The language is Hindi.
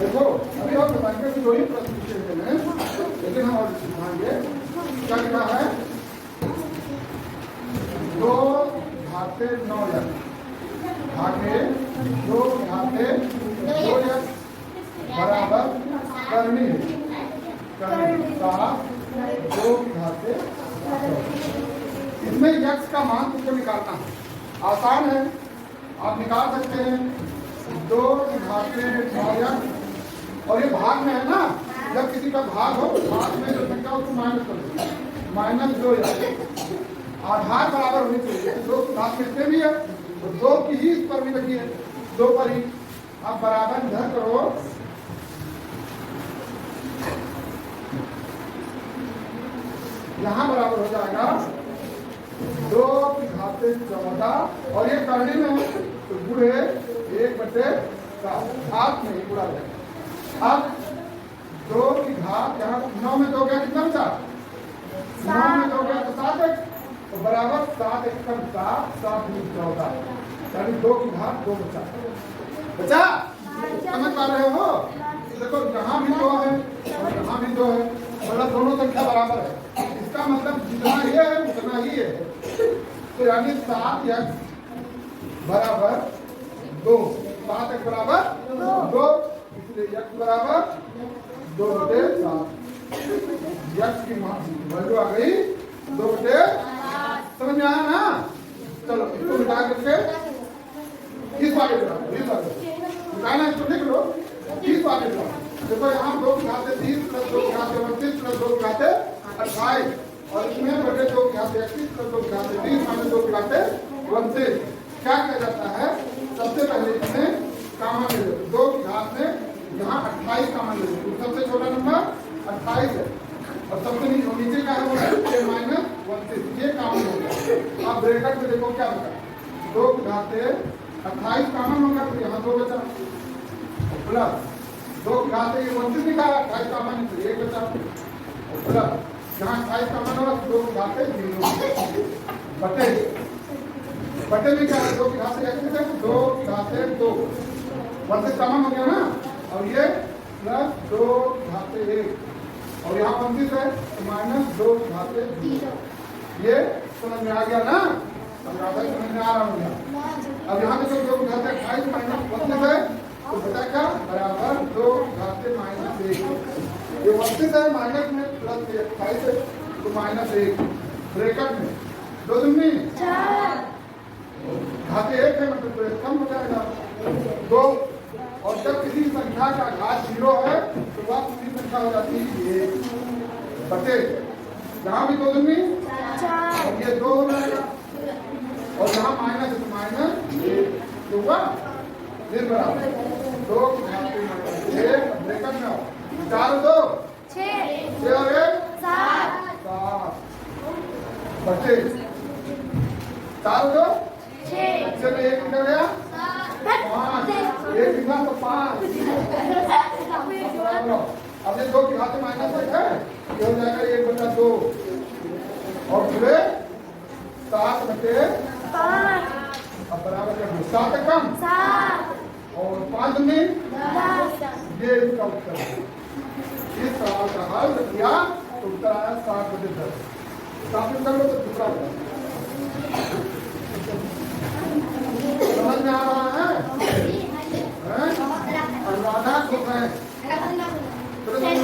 देखो अभी और बताएंगे कि वही प्रश्न पूछे हैं, लेकिन हम और सिखाएंगे क्या लिखा है। 2 घाते 9 यक्ष भागे 2 घाते 2 यक्ष बराबर करनी है, करनी 7 2 घाते। इसमें यक्ष का मान तुमको निकालना है, आसान है, आप निकाल सकते हैं। 2 घाते 9 यक्ष और ये भाग में है ना, जब किसी का भाग हो भाग में जो संख्या उसको माइनस कर दो, -2 यक्ष। आधार बराबर होनी चाहिए, 2 घात में इतने भी है तो 2 की ही इस पर भी रखिए, 2 पर ही। आप बराबर इधर करो, यहाँ बराबर हो जाएगा 2 की घाते 14 और ये करने में है तो गुणे 1/7 हाथ में गुणा जाएगा। अब 2 की घात यहाँ 9 में 2 गया कितना बचा, 9 में 2 गया तो 7 तो बराबर 7 1 7 7 14 यानी 2 की घात 2 बचा। समझ पा रहे हो? देखो यहाँ भी 2 है और यहाँ भी 2 है, मतलब दोनों संख्या बराबर है। इसका मतलब जितना ये है उतना ही है, तो यानी 7 यक्ष बराबर 2, 7 यक्ष बराबर 2, इसलिए यक्ष बराबर 2/7। यक्ष की वैल्यू आ गई 2/7। समझ में आया ना? चलो इसको मिटा करके इस वाले मिटाना, इसको लिख लो, इस वाले देखो यहाँ 2 की घाते 30 + 2 की घाते 29 + 2 की घाते 28 और इसमें बटे 2 की घाते 31 + 2 की घाते 30 - 2 की घाते 29। क्या किया जाता है, सबसे पहले इसमें कॉमन ले लो, 2 की घात में यहाँ 28 कॉमन ले लो, सबसे छोटा नंबर 28 है और सबसे नीचे का है वो -29, ये कॉमन हो गया। आप ब्रैकेट में देखो क्या बचा, 2 की घाते 28 कॉमन होगा तो यहाँ 2 बचा, प्लस 2 की घाते 29 निकाला 28 कॉमन तो 1 बचा, प्लस जहाँ 28 कॉमन होगा तो 2 की घाते 0 बटे में क्या है, 2 की घाते 2 की घाते 2 29 कॉमन हो गया ना, और ये प्लस 2 की घाते 1 और यहाँ 29 है तो -2 की घाते 0। ये समझ में आ गया ना? समझ में आ रहा हूँ। अब यहाँ पे जो 2 की घाते 28 - 29 है तो बता क्या बराबर 2 की घाते -1। ये 29 है माइनस में प्लस 28 है तो -1 ब्रैकेट में 2 दूनी 4 घाते 1 है मतलब तो कम हो जाएगा 2। और जब किसी संख्या का घात 0 है तो वह किसी संख्या हो जाती है 1 बटे, यहाँ भी 2 दूनी 4 और ये 2 हो जाएगा और यहाँ माइनस है तो -1 तो हुआ फिर बराबर 2 की घाते -1 ब्रैकेट में 4 2 6 और 1 7 बटे 4 2 6 में 1 निकल गया 5, 1 निकला तो 5। अब ये 2 की घाते -1 है ये हो जाएगा 1/2 और पूरे 7 बटे 5। अब बराबर कर दो 7 कम 7 और 5 में 10। ये इसका उत्तर है। इस सवाल का हल किया तो उत्तर आया 7/10। 7 कर लो तो दूसरा समझ में आ रहा है? अनुराधा खुश है अनुराधा